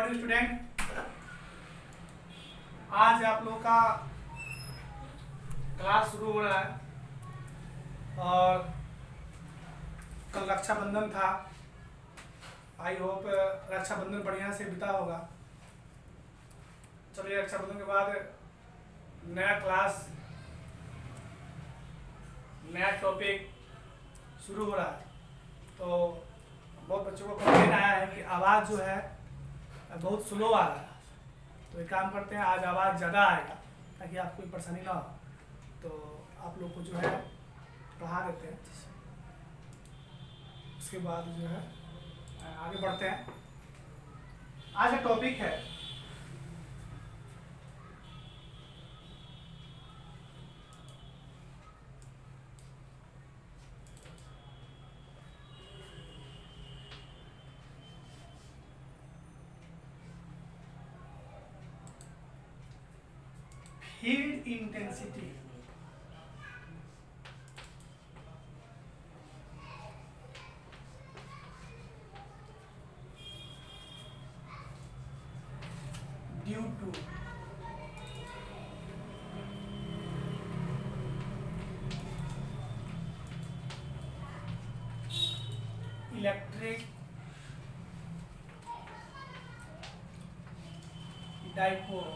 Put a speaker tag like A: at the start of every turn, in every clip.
A: Morning student. आज आप लोगों का क्लास शुरू हो रहा है और कल रक्षाबंधन था। आई होप रक्षाबंधन बढ़िया से बीता होगा। चलिए, रक्षाबंधन के बाद नया क्लास, नया टॉपिक शुरू हो रहा है। तो बहुत बच्चों को कंप्लेन आया है कि आवाज़ जो है बहुत स्लो आ रहा है। तो एक काम करते हैं, आज आवाज़ ज़्यादा आएगा ताकि आपको कोई परेशानी ना हो। तो आप लोग को जो है पढ़ा देते हैं, उसके बाद जो है आगे बढ़ते हैं। आज का टॉपिक है field intensity. Due to electric dipole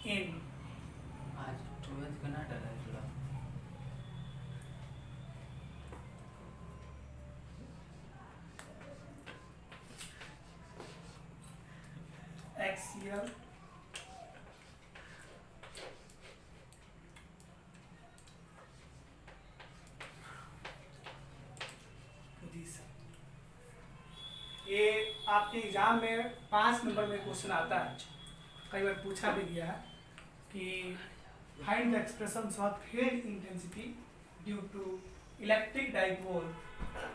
A: in
B: आज 12th का ना डला है थोड़ा।
A: Axial position. ये आपके एग्जाम में 5 नंबर में क्वेश्चन आता है, कई बार पूछा भी गया है कि find the expression of field intensity due to electric dipole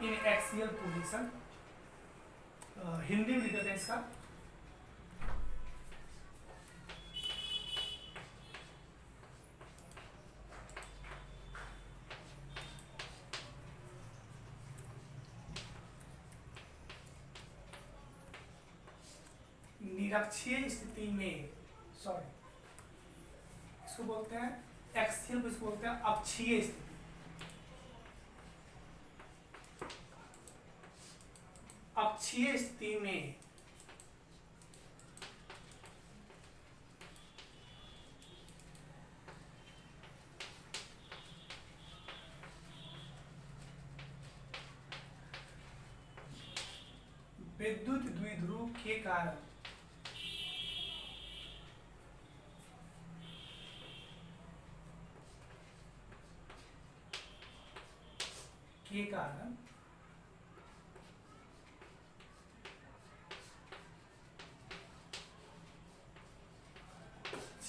A: in axial position. Hindi में लिख देते हैं इसका। निरक्षीय स्थिति में, सॉरी, इसको बोलते हैं एक्सियल को, इसको बोलते हैं अक्षीय स्थिति। अक्षीय स्थिति में विद्युत द्विध्रुव के कारण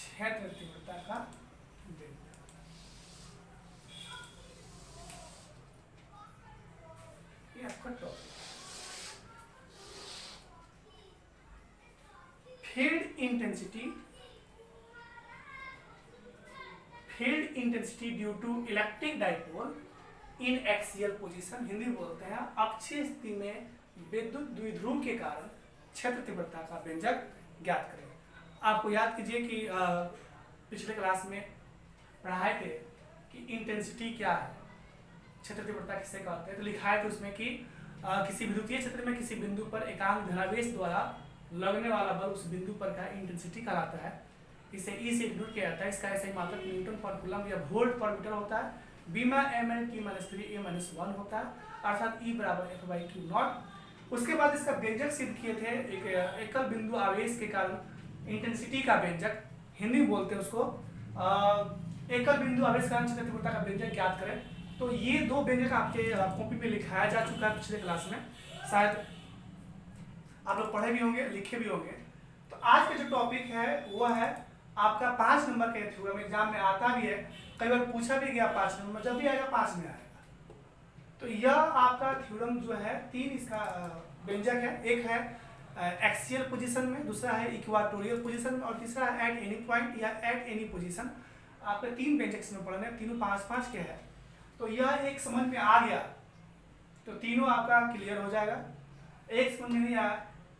A: क्षेत्र तीव्रता का व्यंजक। ये आपका topic. Field intensity due to electric dipole in axial position. Hindi बोलते हैं अक्षीय स्थिति में विद्युत द्विध्रुव के कारण क्षेत्र तीव्रता का व्यंजक ज्ञात करें। आपको याद कीजिए कि पिछले क्लास में पढ़ाए थे कि इंटेंसिटी क्या है, क्षेत्र तीव्रता किसे कहते हैं। तो लिखा है तो उसमें कि किसी विद्युतीय क्षेत्र में किसी बिंदु पर एकांक धनावेश द्वारा लगने वाला बल उस बिंदु पर का इंटेंसिटी कहलाता है। इसे ई से डिनोट किया जाता है। इसका ऐसा ही मात्रक न्यूटन पर कूलम या वोल्ट पर मीटर होता है। बीमा m/t-3 होता है, अर्थात E बराबर F/Q0। उसके बाद इसका व्यंजक सिद्ध किए थे, एक एकल बिंदु आवेश के कारण इंटेंसिटी का व्यंजक, हिंदी में बोलते हैं उसको एकल बिंदु आवेश के कारण क्षेत्र तीव्रता का व्यंजक ज्ञात करें। तो ये दो व्यंजक आपके कॉपी पे लिखाया जा चुका है पिछले क्लास में, शायद आप लोग पढ़े भी होंगे, लिखे भी होंगे। तो आज का जो टॉपिक है वो है आपका 5 नंबर का थ्योरम। एग्जाम में आता भी है, कई बार पूछा भी गया 5 नंबर, जब भी आएगा 5 में आएगा। तो यह आपका थ्योरम जो है 3 इसका व्यंजक है। एक है एक्सियल पोजीशन में, दूसरा है इक्वाटोरियल पोजीशन में, और तीसरा है एट एनी पॉइंट या एट एनी पोजीशन। आपके 3 व्यंजक इसमें पढ़ने, तीनों 5-5 के हैं। तो यह एक समझ में आ गया तो तीनों आपका क्लियर हो जाएगा। एक समझ में नहीं आया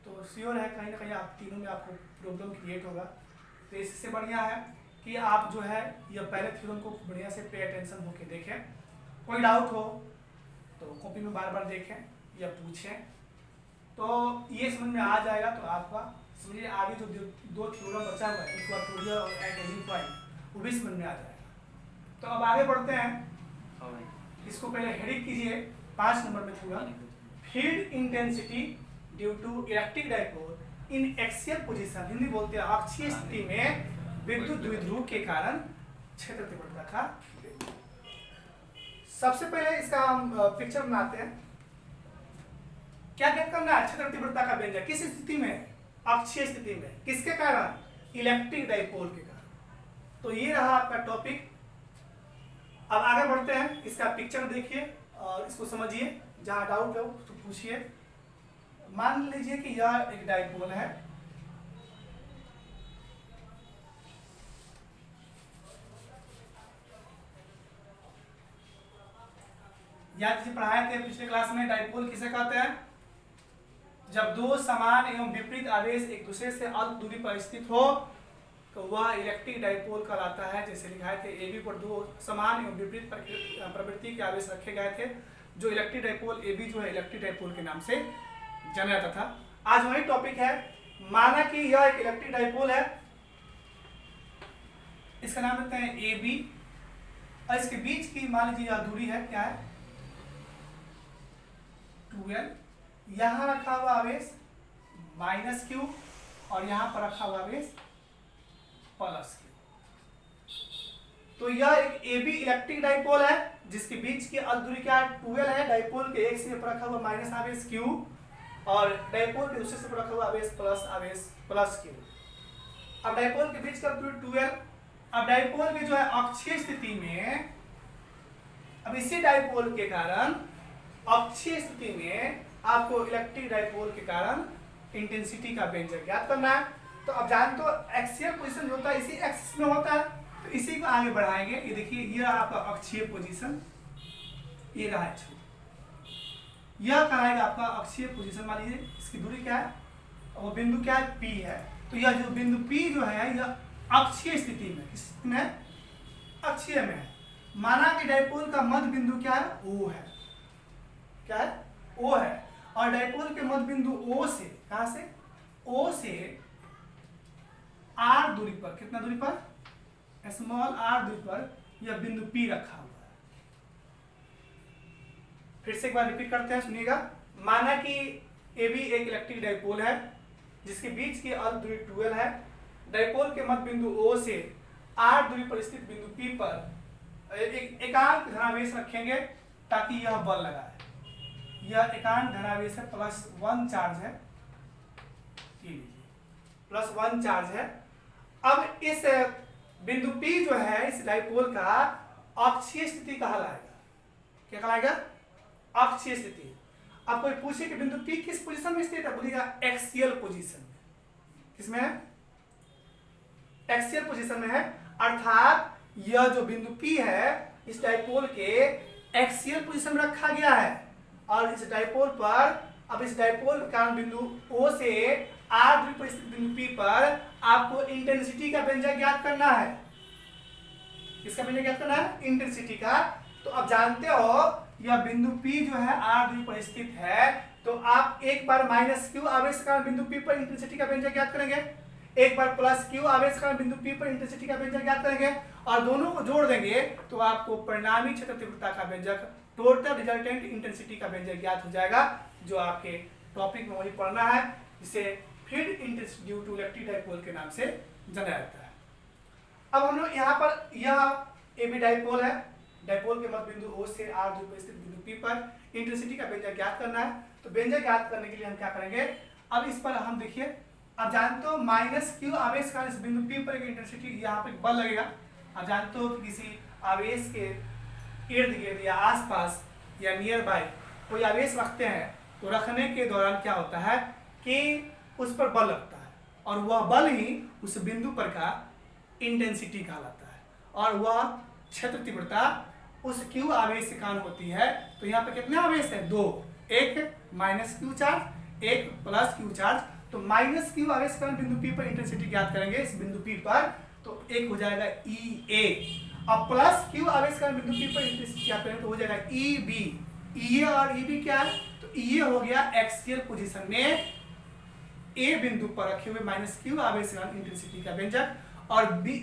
A: तो श्योर है कहीं ना कहीं आप तीनों में आपको प्रॉब्लम क्रिएट होगा। तो इससे बढ़िया है कि आप जो है यह पहले थ्योरम को बढ़िया से पे अटेंशन होके देखें। कोई डाउट हो तो कॉपी में बार बार देखें या पूछें, तो ये समझ में आ जाएगा। तो आपका समझिए आगे जो दो थ्योरम बचा हुआ है इक्वाटोरियल और एंगल पॉइंट वो भी समझ में आ जाएगा। तो अब आगे बढ़ते हैं। इसको पहले हेडिंग कीजिए 5 नंबर में theorem, field intensity due to electric dipole in axial position, Hindi बोलते हैं अक्षीय स्थिति में विद्युत द्विध्रुव के कारण क्षेत्र तीव्रता का। सबसे पहले इसका हम पिक्चर बनाते हैं। क्या क्या करना है? क्षेत्र तीव्रता का व्यंजक किस स्थिति में? अक्षीय स्थिति में। किसके कारण? इलेक्ट्रिक डाइपोल के कारण। तो ये रहा आपका टॉपिक। अब आगे बढ़ते हैं, इसका पिक्चर देखिए और इसको समझिए, जहां डाउट हो तो पूछिए। मान लीजिए कि यह एक डाइपोल है, याद कीजिए पढ़ाए थे पिछले क्लास में डाइपोल किसे कहते हैं? जब दो समान एवं विपरीत आवेश एक दूसरे से अल्प दूरी पर स्थित हो तो वह इलेक्ट्रिक डाइपोल कहलाता है। जैसे लिखाए थे AB पर दो समान एवं विपरीत प्रवृत्ति के आवेश रखे गए थे, जो इलेक्ट्रिक डाइपोल AB जो है इलेक्ट्रिक डाइपोल के नाम से जाना जाता था। आज वही टॉपिक है। माना कि यह एक इलेक्ट्रिक डाइपोल है, इसका नाम देते हैं AB और इसके बीच की मान लीजिए यह दूरी है, क्या है? 2L। यहां रखा हुआ आवेश -Q और यहां पर रखा हुआ आवेश +Q। तो यह एक AB इलेक्ट्रिक डाइपोल है जिसके बीच की अल्प दूरी क्या है? 2L है। डाइपोल के एक सिरे पर रखा हुआ माइनस आवेश Q और डाइपोल के दूसरे सिरे पर रखा हुआ आवेश +Q। अब डाइपोल के बीच का दूरी 2L। अब डाइपोल की जो है अक्षीय स्थिति में, अब इसी डाइपोल के कारण अक्षीय स्थिति में आपको इलेक्ट्रिक डाइपोल के कारण इंटेंसिटी का व्यंजक ज्ञात करना है। तो अब जानते हो एक्सियल पोजीशन जो होता है इसी एक्सिस में होता है, तो इसी को आगे बढ़ाएंगे। ये देखिए ये रहा आपका अक्षीय पोजीशन, ये रहा है, यह कहलाएगा आपका अक्षीय पोजीशन। मान लीजिए इसकी दूरी क्या है, वो बिंदु क्या है? P है। तो यह जो बिंदु P जो है यह अक्षीय स्थिति में, किस स्थिति में? अक्षीय में है। माना कि डाइपोल का मध्य बिंदु क्या है? O है। क्या है? O है। और डाइपोल के मध्य बिंदु O से, कहां से? O से R दूरी पर, कितना दूरी पर? स्मॉल r दूरी पर यह बिंदु P रखा हुआ है। फिर से एक बार रिपीट करते हैं, सुनिएगा। माना कि AB एक इलेक्ट्रिक डाइपोल है जिसके बीच की अल्प दूरी 2L है। डाइपोल के मध्य बिंदु O से R दूरी पर स्थित बिंदु P पर एकांक धनावेश रखेंगे ताकि यह बल लगाए। यह एकांक धनावेश है, +1 चार्ज है, +1 चार्ज है। अब इस बिंदु P जो है इस डाइपोल का अक्षीय स्थिति कहलाएगा। क्या कहलाएगा? अक्षीय स्थिति। अब कोई पूछे कि बिंदु P किस पोजीशन में स्थित है, बोलिएगा एक्सियल पोजीशन में। किसमें है? एक्सियल पोजीशन में है। अर्थात यह जो बिंदु P है इस डाइपोल के एक्सियल पोजीशन में रखा गया है और इस डाइपोल पर, अब इस डाइपोल के कारण बिंदु O से R दूरी पर स्थित बिंदु P पर आपको इंटेंसिटी का व्यंजक ज्ञात करना है। किसका व्यंजक ज्ञात करना है? इंटेंसिटी का। तो अब जानते हो यह बिंदु P जो है R दूरी पर स्थित है, तो आप एक बार -Q आवेश के कारण बिंदु P पर इंटेंसिटी का व्यंजक ज्ञात करेंगे, एक बार +Q आवेश के कारण बिंदु P पर इंटेंसिटी का व्यंजक ज्ञात करेंगे और दोनों को जोड़ देंगे तो आपको परिणामी क्षेत्र तीव्रता का व्यंजक, टोटल रिजल्टेंट इंटेंसिटी का व्यंजक ज्ञात हो जाएगा, जो आपके टॉपिक में वही पढ़ना है, जिसे field intensity due to electric dipole के नाम से जाना जाता है। अब हम लोग यहाँ पर यह AB डाइपोल है, डाइपोल के मध्य बिंदु O से R दूरी पर स्थित बिंदु P पर इंटेंसिटी का व्यंजक ज्ञात करना है। तो व्यंजक ज्ञात करने के लिए हम क्या करेंगे? अब इस पर हम देखिए, अब जानते हो -Q आवेश का इस बिंदु P पर एक इंटेंसिटी, यहाँ पे बल लगेगा। अब जानते हो कि किसी आवेश के इर्द गिर्द या आसपास या नियर बाय कोई आवेश रखते हैं तो रखने के दौरान क्या होता है कि उस पर बल लगता है और वह बल ही उस बिंदु पर का इंटेंसिटी कहलाता है और वह क्षेत्र तीव्रता उस Q आवेश के कारण होती है। तो यहाँ पे कितने आवेश है? 2, एक -Q चार्ज, एक प्लस क्यू चार्ज, तो माइनस क्यू आवेश के कारण बिंदु पी पर इंटेंसिटी ज्ञात करेंगे इस बिंदु पी पर, तो एक हो जाएगा ई ए, और प्लस क्यू आवेश के कारण बिंदु पी पर इंटेंसिटी ज्ञात करेंगे तो हो जाएगा ई बी। ई ए और ई बी क्या है, तो ई ए हो गया एक्सियल पोजीशन में ए बिंदु पर रखे हुए माइनस क्यू आवेश के कारण इंटेंसिटी का व्यंजक, और बी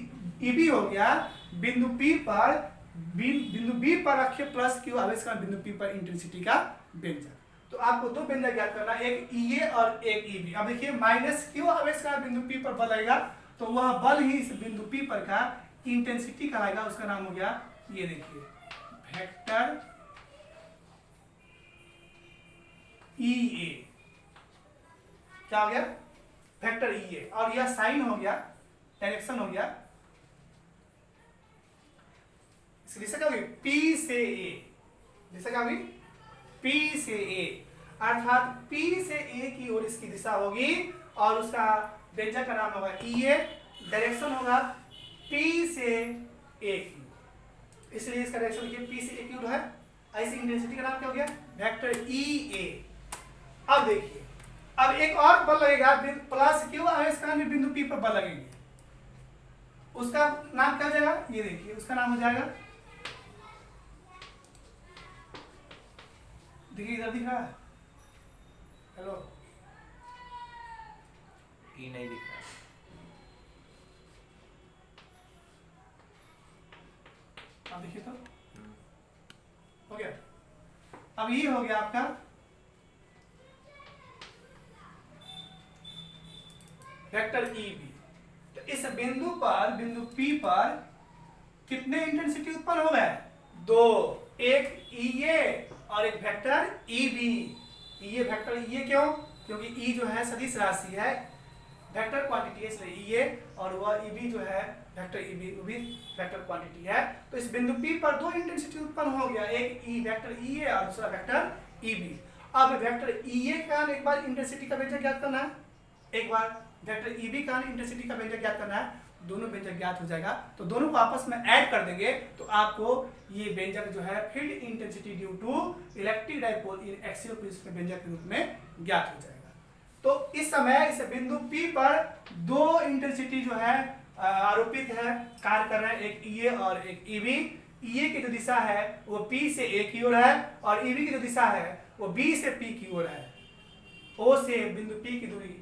A: ई बी हो गया बिंदु पी पर बिंदु बी पर रखे प्लस क्यू आवेश के कारण बिंदु पी पर इंटेंसिटी का व्यंजक। तो आपको दो व्यंजक ज्ञात करना, एक ई ए और एक ई बी। अब देखिए माइनस क्यू आवेश का बिंदु पी पर बल लगेगा, तो वह बल ही इस बिंदु पी पर का इंटेंसिटी कहलाएगा, उसका नाम हो गया, ये देखिए वेक्टर ई ए, क्या हो गया, वेक्टर ई ए, और यह साइन हो गया, डायरेक्शन हो गया, दिशा क्या होगी, पी से ए, दिशा क्या होगी, पी से ए, अर्थात पी से ए की ओर इसकी दिशा होगी, और उसका व्यंजक का नाम होगा ई ए, डायरेक्शन होगा पी से ए की, इसलिए इसका डायरेक्शन देखिए पी से ए की ओर है। ऐसी इंटेंसिटी का नाम क्या हो गया, वेक्टर ई ए। अब देखिए, अब एक और बल लगेगा प्लस क्यू आवेश के कारण बिंदु पी पर बल लगेंगे, उसका नाम क्या हो जाएगा, ये देखिए उसका नाम हो जाएगा, देखिए इधर दिख रहा है, हेलो
B: ई नहीं दिख रहा।
A: अब देखिए तो हो गया। अब ये हो गया आपका वेक्टर ई बी। तो इस बिंदु पर बिंदु पी पर कितने इंटेंसिटी उत्पन्न हो गए, दो, एक ई ए और एक वेक्टर ई बी। ई ए वेक्टर ई ए क्यों, क्योंकि ई जो है सदिश राशि है, वेक्टर क्वांटिटी है, इसलिए ई ए, और वह ई बी जो है वेक्टर ई बी वो भी वेक्टर क्वांटिटी है। तो इस बिंदु पी पर दो इंटेंसिटी उत्पन्न हो गया, एक ई वेक्टर ई ए और दूसरा वेक्टर ई बी। अब वेक्टर ई ए का एक बार इंटेंसिटी का व्यंजक ज्ञात करना है, एक बार वेक्टर ई बी का इंटेंसिटी का व्यंजक ज्ञात करना है, दोनों व्यंजक ज्ञात हो जाएगा। तो दोनों को आपस में ऐड कर देंगे तो आपको ये व्यंजक जो है field intensity due to electric dipole in axial position व्यंजक के रूप में ज्ञात हो जाएगा। तो इस समय इस बिंदु P पर दो इंटेंसिटी जो है आरोपित है, कार्य कर रहे हैं, एक ई ए और एक ई बी। ई ए की जो दिशा है वो P से A की ओर है, और ई बी की जो दिशा है वो B से P की ओर है। O से बिंदु P की दूरी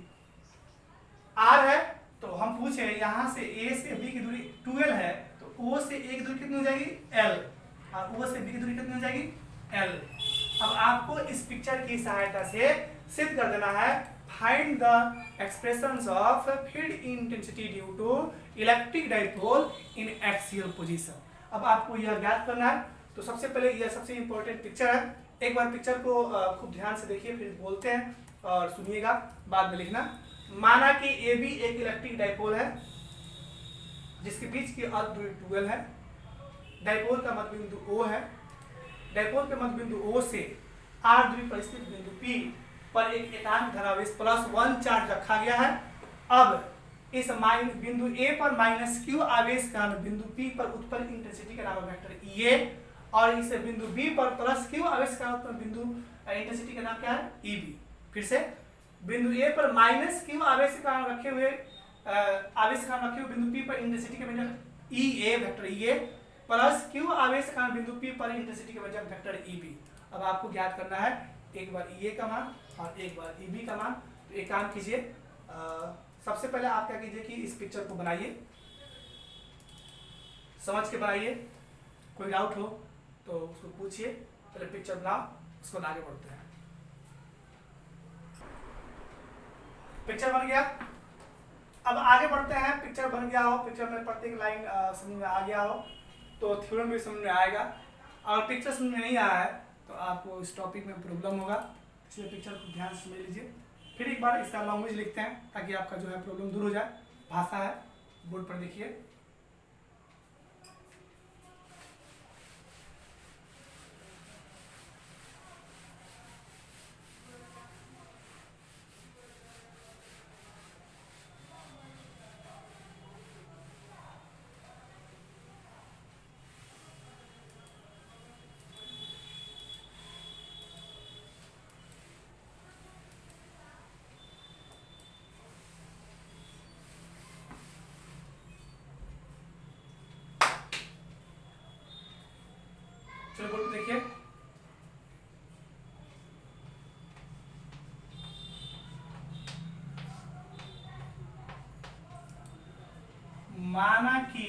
A: R है, तो हम पूछे यहाँ से A से B की दूरी 12 है, तो O से A की दूरी कितनी हो जाएगी, L, और O से B की दूरी कितनी हो जाएगी, L। अब आपको इस पिक्चर की सहायता से सिद्ध कर देना है, find the expressions of field intensity due to electric dipole in axial position. अब आपको यह ज्ञात करना है, तो सबसे पहले यह सबसे इंपॉर्टेंट पिक्चर है, एक बार पिक्चर को खूब ध्यान से देखिए, फिर बोलते हैं और सुनिएगा, बाद में लिखना। माना कि ए बी एक इलेक्ट्रिक डाइपोल है जिसके बीच की अर्ध दूरी 12 है, डाइपोल का मध्य बिंदु O है, डाइपोल के मध्य बिंदु O से R दूरी पर स्थित बिंदु P पर एक एकांक धनावेश +1 चार्ज रखा गया है। अब इस बिंदु A पर -q आवेश का बिंदु P पर उत्पन्न इंटेंसिटी का नाम है वेक्टर E A, और इस बिंदु B पर +q आवेश का उत्पन्न बिंदु इंटेंसिटी का नाम क्या है, E B। फिर से बिंदु A पर -q आवेश का रखे हुए बिंदु P पर इंटेंसिटी का व्यंजक E A vector E A, +q आवेश का बिंदु P पर इंटेंसिटी का व्यंजक वेक्टर E B। अब आपको ज्ञात करना है एक बार E A का मान और एक बार E B का मान। तो एक काम कीजिए, सबसे पहले आप क्या कीजिए कि इस पिक्चर को बनाइए, समझ के बनाइए, कोई डाउट हो तो उसको पूछिए, पहले पिक्चर बनाओ, उसको आगे बढ़ते हैं। पिक्चर बन गया, अब आगे बढ़ते हैं। पिक्चर बन गया हो, पिक्चर में प्रत्येक लाइन समझ में आ गया हो तो थ्योरम भी समझ में आएगा, और पिक्चर समझ में नहीं आया है तो आपको इस टॉपिक में प्रॉब्लम होगा, इसलिए पिक्चर को ध्यान से समझ लीजिए। फिर एक बार इसका लैंग्वेज लिखते हैं ताकि आपका जो है प्रॉब्लम दूर हो जाए। भाषा है, बोर्ड पर देखिए। चलो बोर्ड पे देखिए, माना कि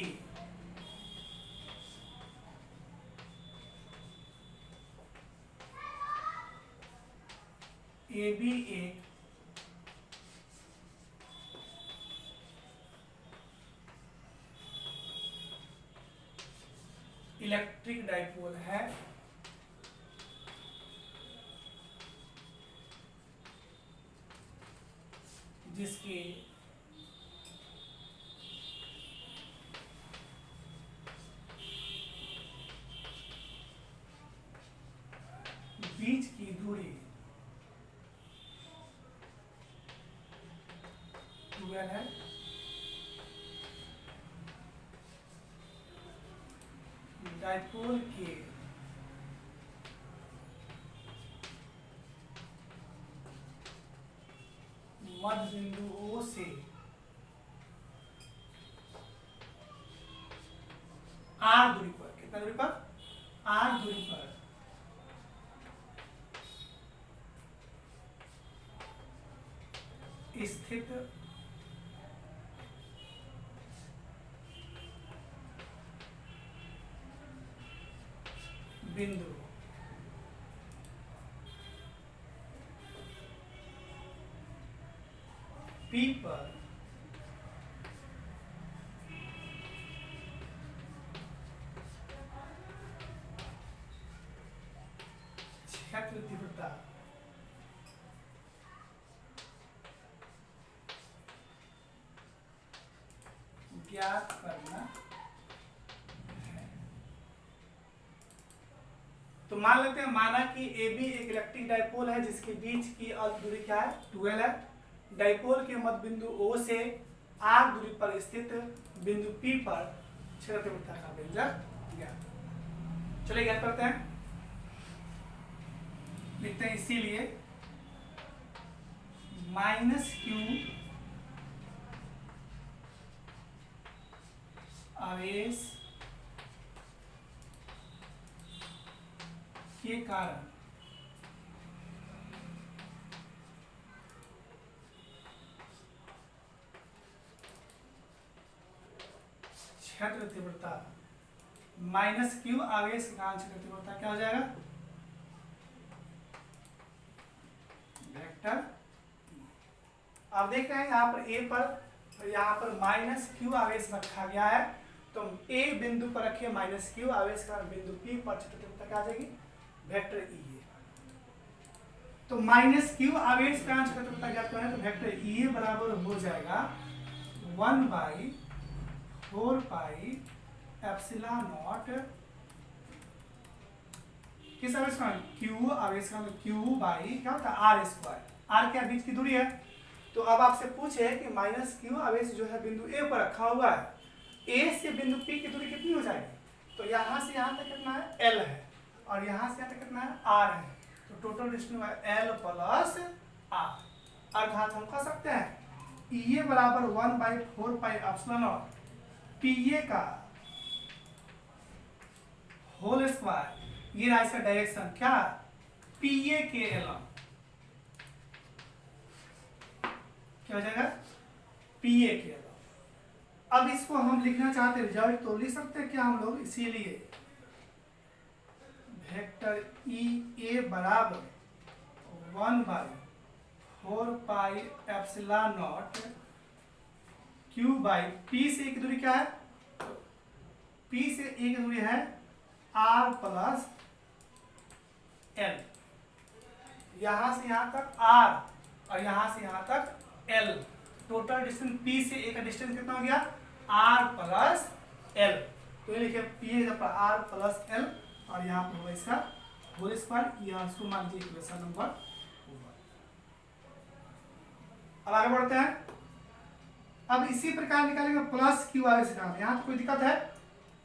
A: ए बी एक इलेक्ट्रिक डाइपोल है जिसके बीच की दूरी 12 है, डाइपोल के मध्य बिंदु O से R दूरी पर, कितना दूरी पर? R दूरी पर स्थित बिंदु P पर क्षेत्र तीव्रता ज्ञात करना है। तो मान लेते हैं, माना कि AB एक इलेक्ट्रिक डाइपोल है जिसके बीच की अर्ध दूरी क्या है? 12 है। डाइपोल के मध्य बिंदु O से R दूरी पर स्थित बिंदु P पर क्षेत्र तीव्रता का व्यंजक ज्ञात। चलिए ज्ञात करते हैं, लिखते हैं इसीलिए -q आवेश के कारण क्षेत्र तीव्रता -q आवेश के कारण क्षेत्र तीव्रता क्या हो जाएगा? वेक्टर। अब देख रहे हैं यहाँ पर A पर, यहाँ पर -q आवेश रखा गया है, तो A बिंदु पर रखिए -q आवेश का बिंदु P पर क्षेत्र तीव्रता क्या आ जाएगी? Vector E। तो -q आवेश का क्षेत्र तीव्रता ज्ञात करना है, तो वेक्टर E बराबर हो जाएगा 1/4 पाई एप्सिलॉन नॉट, किस आवेश का? Q आवेश का, Q बाई क्या होता है? R square. R क्या बीच की दूरी है। तो अब आपसे पूछे कि -q आवेश जो है बिंदु A पर रखा हुआ है, A से बिंदु P की दूरी कितनी हो जाएगी? तो यहाँ से यहाँ तक कितना है? L है, और यहाँ से यहाँ तक कितना है? R है। तो टोटल डिस्टेंस है L प्लस R। अर्थात हम कह सकते हैं EA बराबर 1/4 पाई एप्सिलॉन नॉट PA का होल स्क्वायर, ये रहा इसका डायरेक्शन क्या? PA के एलॉन्ग क्या हो जाएगा? PA के एलॉन्ग। अब इसको हम लिखना चाहते हैं रिजल्ट, तो लिख सकते हैं क्या हम लोग? इसीलिए वेक्टर EA बराबर 1/4 pi epsilon not Q by P से एक दूरी क्या है? P से एक दूरी है R प्लस L, यहां से यहां तक R और यहां से यहां तक L। टोटल डिस्टेंस P से A का डिस्टेंस कितना हो गया? R plus L। तो ये लिखिए P R प्लस L, और यहाँ पर होगा इसका होल स्क्वायर, यह इसको मान लीजिए इक्वेशन नंबर 1। अब आगे बढ़ते हैं। अब इसी प्रकार निकालेंगे प्लस Q आवेश का, यहाँ तो कोई दिक्कत है?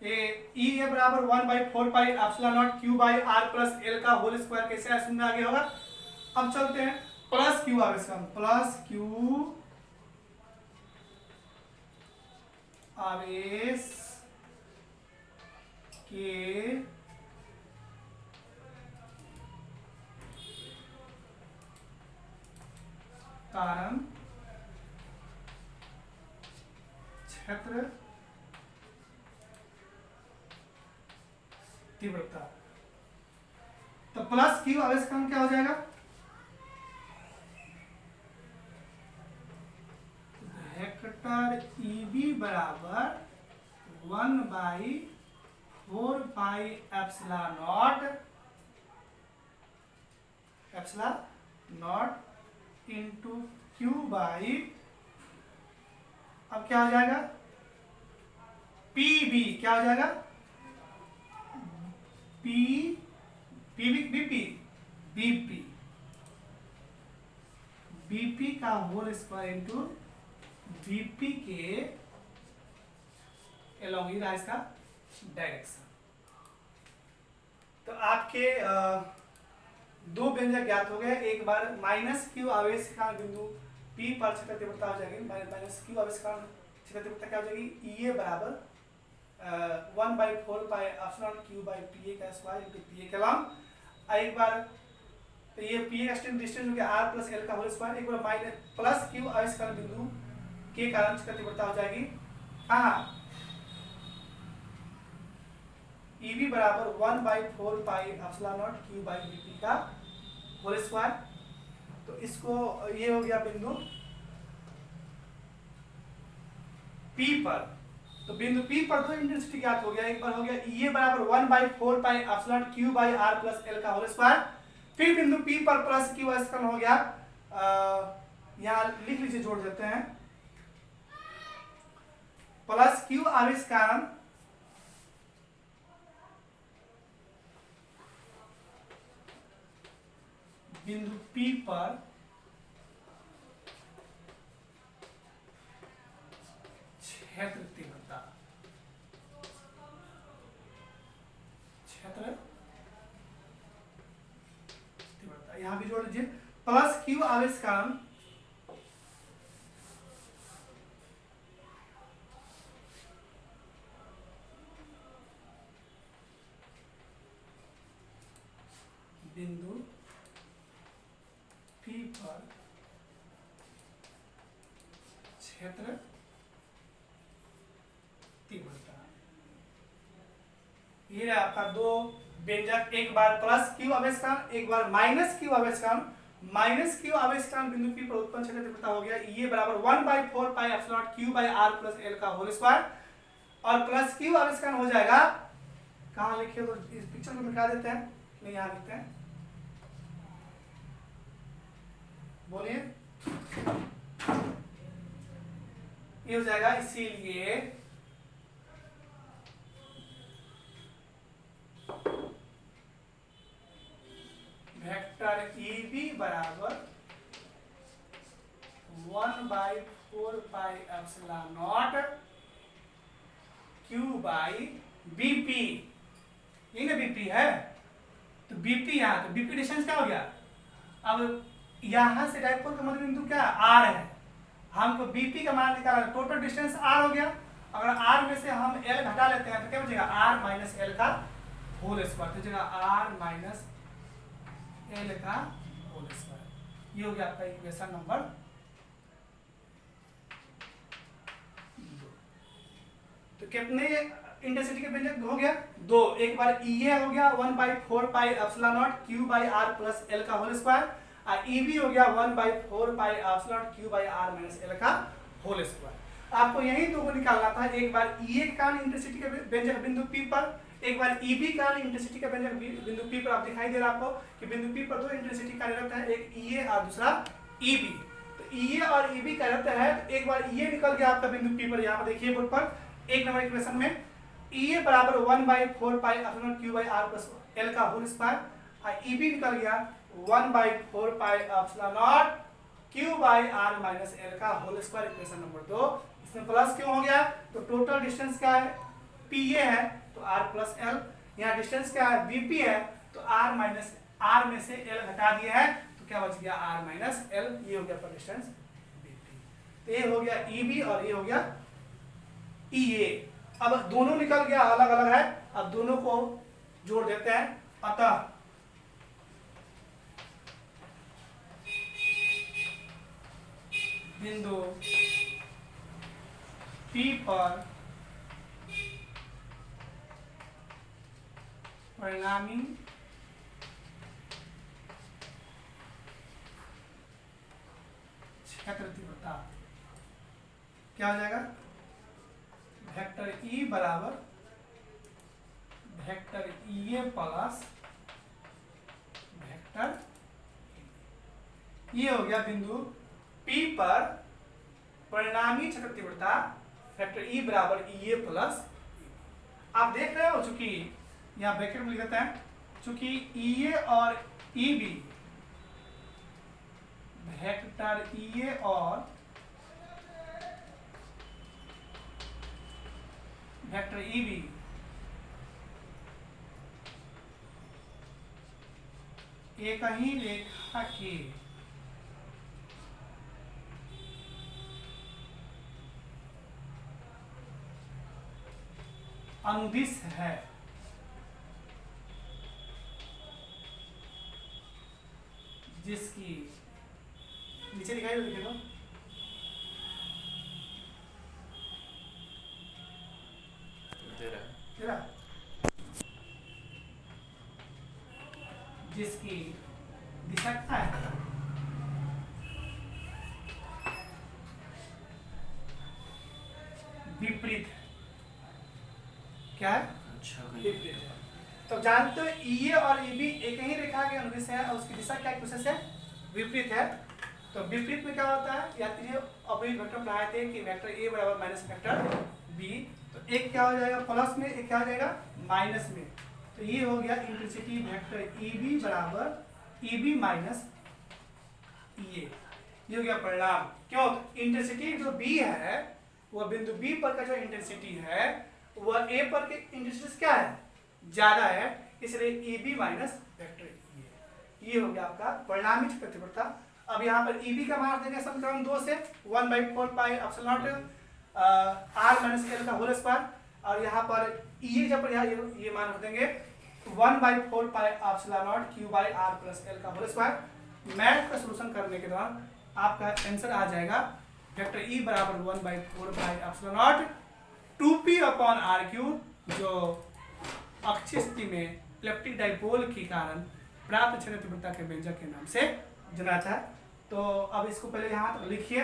A: E बराबर 1/4 pi epsilon not Q by R plus L का होल स्क्वायर कैसे है शून्य आगे होगा। अब चलते हैं प्लस Q आवेश का, प्लस Q आवेश के कारण क्षेत्र तीव्रता। तो प्लस क्यू आवेश कारण क्या हो जाएगा, वेक्टर ईबी बराबर 1/4 इंटू क्यू बाई, अब क्या हो जाएगा, पीबी क्या हो जाएगा, P PB BP BP BP का होल स्क्वायर इंटू बीपी के एलोंग ही रहा इसका डायरेक्शन। तो आपके दो व्यंजक ज्ञात हो गए। एक बार माइनस क्यू आवेश का बिंदु पी पर क्षेत्र तीव्रता हो जाएगी, माइनस क्यू आवेश का क्षेत्र तीव्रता क्या हो जाएगी, ई ए बराबर 1/4 क्यू बाई पी ए का स्क्वायर इंटू पी ए के लॉन्ग। एक बार तो ये पी ए का डिस्टेंस हो गया आर प्लस एल का होल स्क्वायर, एक बार माइनस प्लस क्यू आवेश का बिंदु के कारण क्षेत्र तीव्रता हो जाएगी कहाँ, ईबी बराबर 1/4 क्यू बाई बीपी का होल स्क्वायर। तो इसको ये हो गया बिंदु P पर। तो बिंदु P पर दो इंटेंसिटी ज्ञात हो गया, एक बार हो गया E बराबर 1/4 Q by R plus L का होल स्क्वायर। फिर बिंदु P पर प्लस क्यू आवेश हो गया, यहाँ लिख लीजिए, जोड़ देते हैं, प्लस क्यू आवेश कारण बिंदु P पर क्षेत्र तीव्रता, क्षेत्र तीव्रता यहां भी जोड़ लीजिए, प्लस क्यू आवेश कारण बिंदु P पर क्षेत्र तीव्रता। ये रहा आपका दो व्यंजक, एक बार प्लस क्यू आवेश कारण, एक बार माइनस क्यू आवेश कारण। माइनस क्यू आवेश कारण बिंदु P पर उत्पन्न क्षेत्र तीव्रता हो गया ये बराबर 1/4 Q by R plus L का होल स्क्वायर, और प्लस क्यू आवेश कारण हो जाएगा, कहाँ लिखे तो इस पिक्चर को मिटा देते हैं, नहीं यहाँ लिखते हैं, बोलिए, ये हो जाएगा, इसीलिए वेक्टर EB बराबर 1/4 क्यू बाई बीपी, ये ना बीपी है, तो बीपी यहाँ, तो बीपी डिस्टेंस क्या हो गया, अब यहां से डायपोल का मध्य बिंदु क्या आर है, हमको बीपी का मान निकालना, टोटल डिस्टेंस आर हो गया, अगर आर में से हम एल घटा लेते हैं तो क्या बचेगा, आर माइनस एल का होल स्क्वायर, तो बचेगा आर माइनस एल का होल स्क्वायर। ये हो गया आपका इक्वेशन नंबर 2। तो कितने इंटेंसिटी के व्यंजक हो गया, दो, एक बार EA हो गया 1/4 Q by R plus L का होल स्क्वायर, और EB हो गया 1/4 Q by R minus L का होल स्क्वायर। आपको यही दो को निकालना था, एक बार EA के कारण इंटेंसिटी के व्यंजक बिंदु P पर, एक बार EB का इंटेंसिटी का व्यंजक बिंदु P पर। आप दिखाई दे रहा आपको कि बिंदु P पर दो इंटेंसिटी कार्यरत है, एक EA और दूसरा EB। तो EA और EB कार्यरत है, तो एक बार EA निकल गया आपका बिंदु P पर, यहाँ पर देखिए बोर्ड पर एक नंबर इक्वेशन में EA बराबर 1/4 Q by R plus L का होल स्क्वायर, और EB निकल गया 1/4 Q by R minus L का होल स्क्वायर, इक्वेशन नंबर 2। इसमें प्लस क्यों हो गया, तो टोटल डिस्टेंस क्या है, PA है तो R प्लस एल, यहाँ डिस्टेंस क्या है, BP है, तो R माइनस R में से L घटा दिया है, तो क्या बच गया, R माइनस L, ये हो गया पर डिस्टेंस BP। तो ये हो गया EB और ये हो गया EA। अब दोनों निकल गया, अलग अलग है, अब दोनों को जोड़ देते हैं, अतः बिंदु P पर परिणामी क्षेत्र तीव्रता क्या हो जाएगा? वेक्टर E बराबर वेक्टर EA प्लस वेक्टर, ये हो गया बिंदु P पर परिणामी क्षेत्र तीव्रता वेक्टर E बराबर EA प्लस। आप देख रहे हो, चूंकि यहाँ ब्रैकेट में लिख देते हैं, चूंकि EA और EB वेक्टर EA और वेक्टर EB एक ही रेखा के अनुदिश है, जिसकी नीचे दिखाई देखे तो तेरा जिसकी दिशा क्या है? विपरीत। क्या है?
B: अच्छा
A: विपरीत है। तो जानते हो EA और EB एक ही रेखा के अनुदिश है और उसकी दिशा क्या एक दूसरे से विपरीत है। तो विपरीत में क्या होता है? यात्री अभी वेक्टर पढ़ाए थे कि वेक्टर A बराबर माइनस वेक्टर B, तो एक क्या हो जाएगा प्लस में, एक क्या हो जाएगा माइनस में। तो ये हो गया इंटेंसिटी वेक्टर EB बराबर EB माइनस EA, ये हो गया परिणाम। क्यों? इंटेंसिटी जो B है वह बिंदु B पर का जो इंटेंसिटी है वह A पर के इंटेंसिटी से क्या है? ज्यादा है, इसलिए EB माइनस वेक्टर EA। ये हो गया आपका परिणामी क्षेत्र तीव्रता। अब यहाँ पर EB का मान देंगे समीकरण 2 से 1/4 pi epsilon not r minus l का होल स्क्वायर, और यहाँ पर EA जब यहाँ ये मान रख देंगे 1/4 pi epsilon not q by r plus l का होल स्क्वायर। मैथ का सॉल्यूशन करने के दौरान आपका आंसर आ जाएगा वेक्टर E बराबर 1/4 pi epsilon naught 2p upon r3, जो अक्षीय स्थिति में इलेक्ट्रिक डाइपोल के कारण प्राप्त क्षेत्र तीव्रता के व्यंजक के नाम से जाना जाता है। तो अब इसको पहले यहाँ तक लिखिए,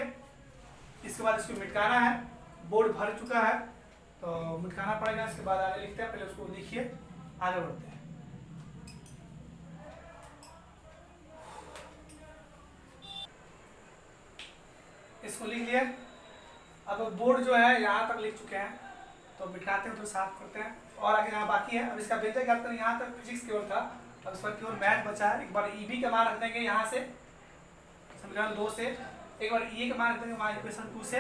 A: इसके बाद इसको मिटकाना है। बोर्ड भर चुका है तो मिटकाना पड़ेगा, इसके बाद आगे लिखते हैं। पहले उसको लिखिए, आगे बढ़ते हैं। इसको लिख लिए। अब बोर्ड जो है यहाँ तक लिख चुके हैं तो मिटाते हैं, तो साफ करते हैं और आगे यहाँ बाकी है। अब इसका व्यंजक ज्ञात करें। यहाँ तक फिजिक्स केवल था, अब इस पर केवल मैथ बचा है। एक बार EB का मान रख देंगे यहाँ से समीकरण 2 से, एक बार EA का मान रख देंगे वहाँ इक्वेशन 2 से।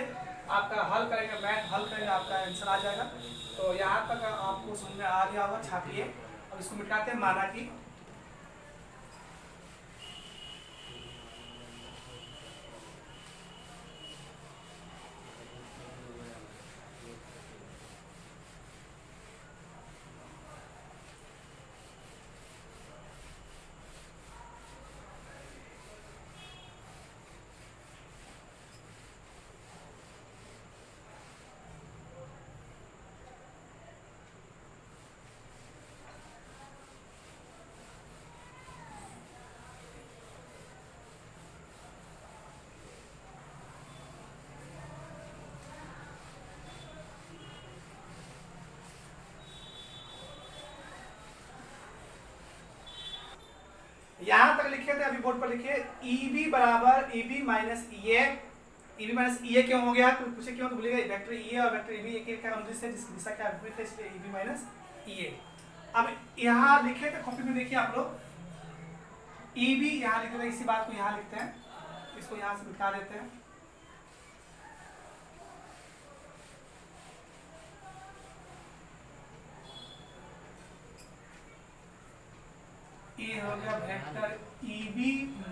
A: आपका हल करेंगे, मैथ हल करेंगे, आपका आंसर आ जाएगा। तो यहाँ तक आपको समझ में आ गया होगा, छापिए। अब इसको मिटाते हैं। माना कि यहाँ तक लिखे थे, अभी बोर्ड पर लिखिए EB बराबर EB minus EA। EB minus EA क्यों हो गया? कोई पूछे क्यों तो बोलिएगा वेक्टर EA और वेक्टर EB एक का अनुदिश है, जिसकी दिशा क्या विपरीत है, इसलिए EB माइनस EA। अब यहाँ लिखे थे, कॉपी में देखिए आप लोग, EB यहाँ लिख रहे हैं, इसी बात को यहाँ लिखते हैं, इसको यहाँ से मिटा देते हैं। ये हो गया vector EB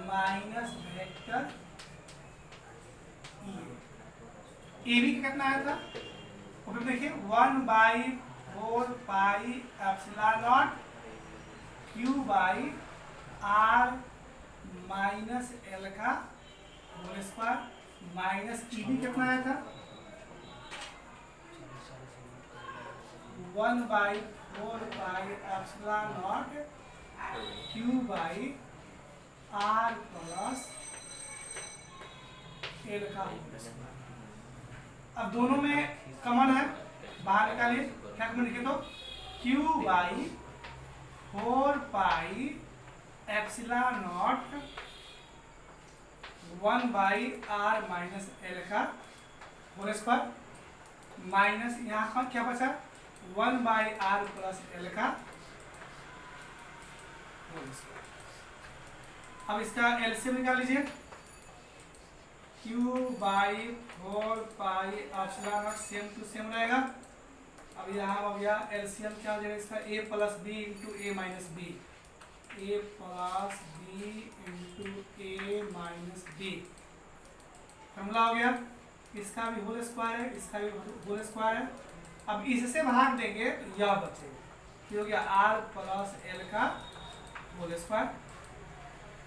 A: minus vector EA। EB का कितना आया था? और फिर देखिए 1/4 pi epsilon not Q by R minus L का whole square minus E B कितना आया था 1/4πε0 Q by R plus L का होल स्क्वायर। अब दोनों में कॉमन है, बाहर निकालिए, क्या कॉमन लिखे तो Q by 4πε0 1/r minus L का होल स्क्वायर माइनस यहाँ का क्या बचा 1/r प्लस एल का होल स्क्वायर। अब इसका एलसीएम निकाल लीजिए, Q by 4πε0 same to same रहेगा। अब यहाँ हो गया एलसीएम क्या हो जाएगा इसका a plus B into A minus B, a plus B into A minus B formula हो गया। इसका भी होल स्क्वायर है, इसका भी होल स्क्वायर है। अब इससे भाग देंगे तो यह बचेगा, ये हो गया r प्लस एल का होल स्क्वायर।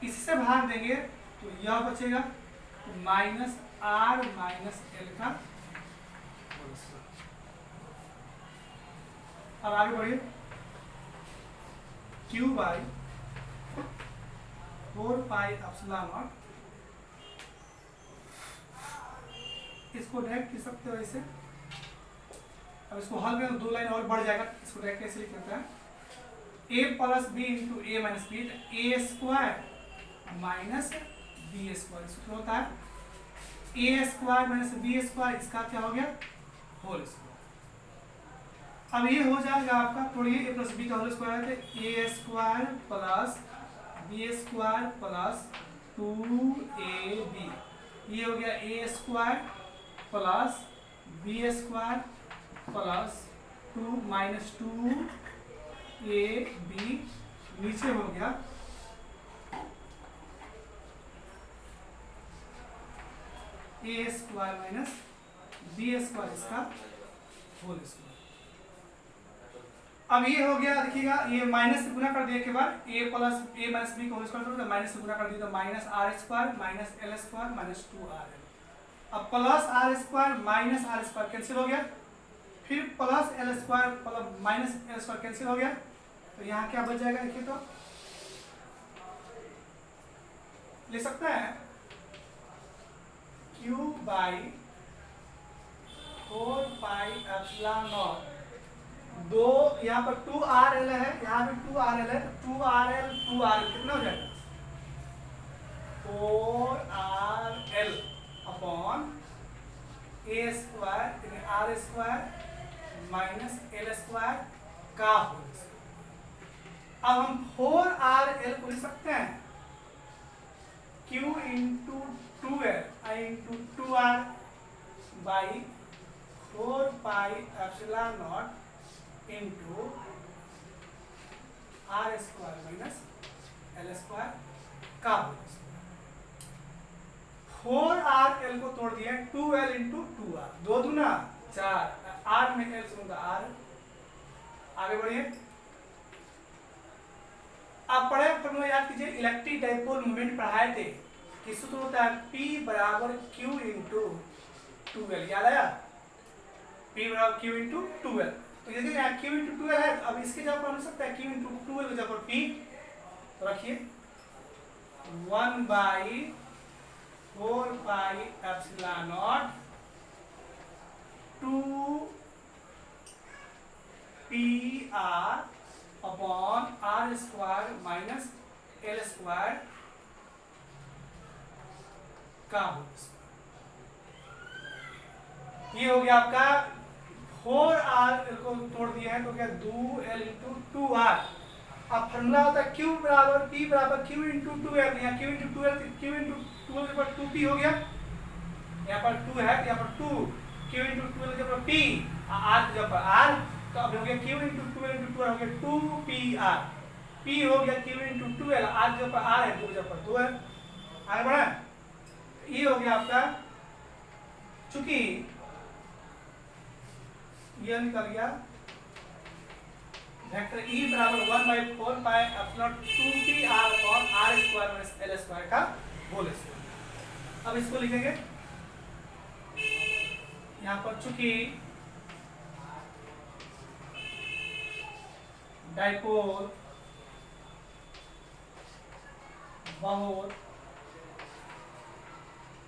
A: इससे भाग देंगे तो यह बचेगा माइनस r माइनस एल का होल स्क्वायर। अब आगे बढ़िए, क्यू बाई 4πε0 इसको डायरेक्ट लिख सकते हो ऐसे। अब इसको हल में 2 लाइन और बढ़ जाएगा, इसको डायरेक्ट कैसे लिख सकते हैं a plus B into A minus B, A square minus B square सूत्र होता है A square minus B square, इसका क्या हो गया होल स्क्वायर। अब ये हो जाएगा आपका, थोड़ी ए प्लस बी का होल स्क्वायर है तो A square plus B square plus 2ab, ये हो गया A square plus B square plus 2 minus 2ab, नीचे हो गया A square minus B square, इसका होल स्क्वायर। अब ये हो गया, देखिएगा ये माइनस से गुना कर दिए के बाद A plus A minus B का होल स्क्वायर करो तो माइनस से गुना कर दिए तो minus R square minus L square minus 2r। अब plus R square minus R square cancel हो गया, फिर plus L square plus minus L square cancel हो गया, तो यहाँ क्या बच जाएगा देखिए तो ले सकते हैं क्यू बाई 4πε0 दो, यहाँ पर 2rl है, यहाँ भी 2rl है, 2rl 2rl कितना हो जाएगा 4rl upon A square R square minus L square का होल स्क्वायर। अब हम 4rl को लिख सकते हैं q into 2l I into 2r by 4πε0 into R square minus L square का होल स्क्वायर। 4rl को तोड़ दिया 2l इंटू 2r, 2 दूना 4, r में l से होगा r। आगे बढ़िए, आप पढ़े फॉर्मूला याद कीजिए, इलेक्ट्रिक डाइपोल मोमेंट पढ़ाए थे कि सूत्र होता है P बराबर Q इंटू 2l, याद आया P बराबर Q इंटू 2l। तो यदि यहाँ Q इंटू 2l है अब इसके जगह पर हो सकता है Q इंटू 2l की जगह पर P, तो रखिए 1/4πε0 2pr upon r square minus L square का होल स्क्वायर। ये हो गया आपका 4r को तोड़ दिया है तो क्या 2l इंटू 2r। अब फॉर्मूला होता है Q बराबर P बराबर Q इंटू 2l, यहाँ Q into 2l Q into 2l के बाद 2p हो गया, यहाँ पर 2 है यहाँ पर 2, Q इंटू 2l के बाद P, r के जगह पर r, तो अब हो गया Q into 2l into 2r हो गया 2pr, P हो गया Q इंटू 2l, r के जगह पर r है 2 के जगह पर 2 है। आगे बढ़ा, ये हो गया आपका, चूंकि ये निकल गया वेक्टर E बराबर 1/4πε0 2pr upon r square minus L square का होल स्क्वायर। अब इसको लिखेंगे यहाँ पर चूंकि डाइपोल बहुत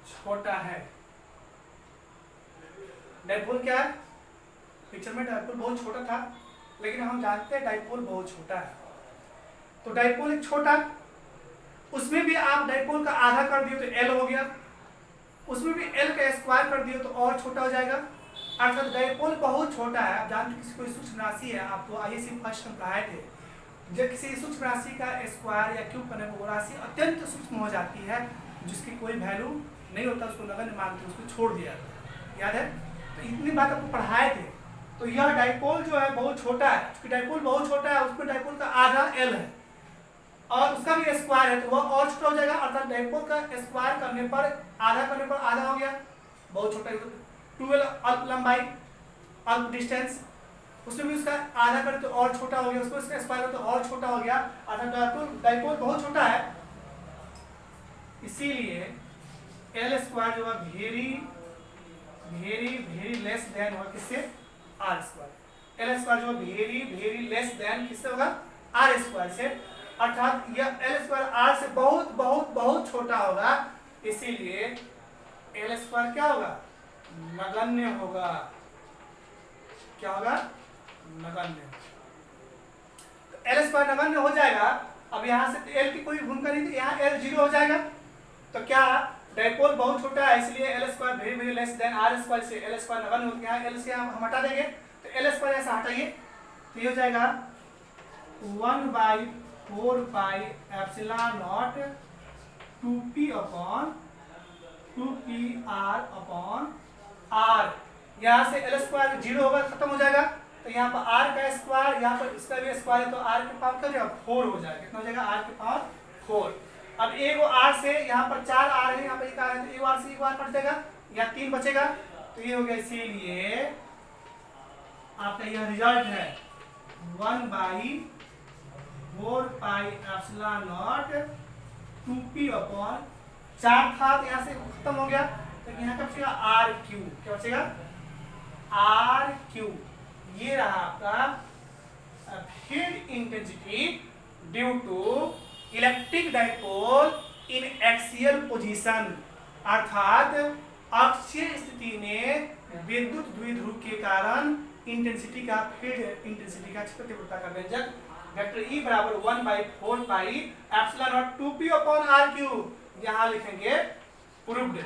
A: छोटा है, डाइपोल क्या है, पिक्चर में डाइपोल बहुत छोटा था, लेकिन हम जानते हैं डाइपोल बहुत छोटा है। तो डाइपोल एक छोटा, उसमें भी आप डाइपोल का आधा कर दिए तो एल हो गया, उसमें भी एल का स्क्वायर कर दिए तो और छोटा हो जाएगा। अर्थात डाइपोल बहुत छोटा है। आप जानते किसी कोई सूक्ष्म राशि है, आपको आईएससी फर्स्ट में पढ़ाए थे, जब किसी सूक्ष्म राशि का स्क्वायर या क्यूब करने पर वो राशि अत्यंत सूक्ष्म हो जाती है, जिसकी कोई वैल्यू नहीं होता, उसको नगण्य मानते, उसको छोड़ दिया जाता है। याद है? तो इतनी बात आपको पढ़ाए थे। तो यह डाइपोल जो है बहुत छोटा है, क्योंकि डाइपोल बहुत छोटा है, उसमें डाइपोल का आधा एल है और उसका भी स्क्वायर है, तो वह और छोटा हो जाएगा। अर्थात डाइपोल का स्क्वायर करने पर, आधा करने पर आधा हो गया, बहुत छोटा है। 12 अल्प लंबाई, अल्प डिस्टेंस, उसमें भी उसका आधा कर तो और छोटा हो गया, उसको इसका स्क्वायर तो और छोटा हो गया। अर्थात डाइपोल बहुत छोटा है, इसीलिए एल स्क्वायर जो है very very very less then होगा किससे, आर स्क्वायर। एल स्क्वायर जो वेरी वेरी लेस देन किससे होगा, आर स्क्वायर से। अर्थात यह एल स्क्वायर आर से बहुत बहुत बहुत छोटा होगा, इसीलिए एल स्क्वायर क्या होगा, नगण्य होगा। क्या होगा, नगण्य। तो एल स्क्वायर नगण्य हो जाएगा। अब यहाँ से एल की कोई भूमिका नहीं, तो यहाँ एल 0 हो जाएगा। तो क्या, डाइपोल बहुत छोटा है, इसलिए L square very very less than R square से एल स्क्वायर नगण्य होता है। यहाँ एल से हम हटा देंगे, तो एल स्क्वायर ऐसा हटाइए, तो ये हो जाएगा 1/4 pi epsilon naught 2p upon 2pr upon r। यहाँ से एल स्क्वायर 0 होगा, खत्म हो जाएगा। तो यहाँ पर r का स्क्वायर, यहाँ पर इसका भी स्क्वायर है, तो r के पावर क्या हो जाएगा, 4 हो जाएगा। कितना हो जाएगा, r के पावर 4। अब एक r से यहाँ पर 4 r है, यहाँ पर 1 r है, तो एक r से एक r कट जाएगा, यहाँ 3 बचेगा। तो ये हो गया, इसीलिए आपका यह रिजल्ट है 1/4 pi epsilon naught 2p upon 4 था, तो यहाँ से खत्म हो गया, तो यहाँ क्या बचेगा, आर क्यू। क्या बचेगा, आर क्यू। ये रहा आपका field intensity due to electric dipole in axial position. अर्थात अक्षीय स्थिति में विद्युत द्विध्रुव के कारण इंटेंसिटी का, फील्ड इंटेंसिटी का, क्षेत्र तीव्रता का व्यंजक वेक्टर ई बराबर 1/4 pi epsilon naught 2p upon R Q. यहाँ लिखेंगे प्रूव्ड।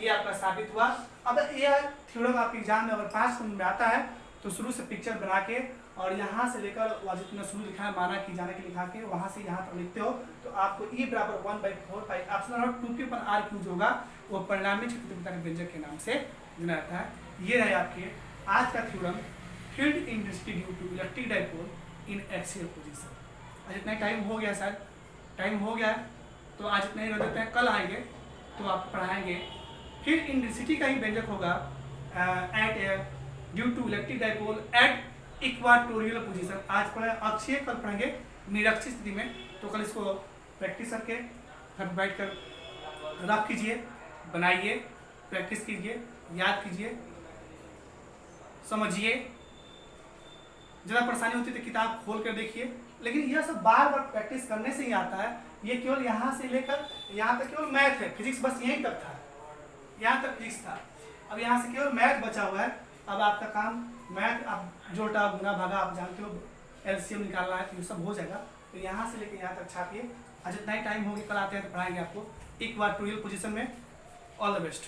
A: ये आपका साबित हुआ। अब यह थ्योरम आपके एग्जाम में अगर 5 नंबर में आता है तो शुरू से पिक्चर बना के और यहाँ से लेकर वह जितना शुरू लिखा है माना की जाने के लिखा के वहाँ से यहाँ तक लिखते हो, तो आपको ई बराबर 1/4 pi epsilon naught 2p upon R Q जो होगा वो परिणामी क्षेत्र तीव्रता के व्यंजक के नाम से जाना जाता है। ये रहे आपके आज का theorem, field intensity due to electric dipole in axial position. आज इतना टाइम हो गया, शायद टाइम हो गया है, तो आज इतना ही रह देते हैं। कल आएंगे तो आप पढ़ाएंगे फील्ड इंटेंसिटी का ही व्यंजक होगा at due to electric dipole at equatorial position. आज पढ़े अक्षीय, कल पढ़ेंगे निरक्षीय स्थिति में। तो कल इसको प्रैक्टिस करके घर बैठ कर रफ कीजिए, बनाइए, प्रैक्टिस कीजिए, याद कीजिए, समझिए। ज़्यादा परेशानी होती है तो किताब खोल कर देखिए, लेकिन यह सब बार बार प्रैक्टिस करने से ही आता है। ये केवल यहाँ से लेकर यहाँ तक केवल मैथ है, फिजिक्स बस यहीं तक था, यहाँ तक फिजिक्स था। अब यहाँ से केवल मैथ बचा हुआ है। अब आपका काम मैथ, आप जोटा गुना भागा आप जानते हो, एलसीएम निकालना है, तो ये सब हो जाएगा। तो यहाँ से लेकर यहाँ तक छापिए। आज इतना ही टाइम होगी, कल आते हैं तो पढ़ाएंगे आपको इक्वाटोरियल पोजीशन में। All the best.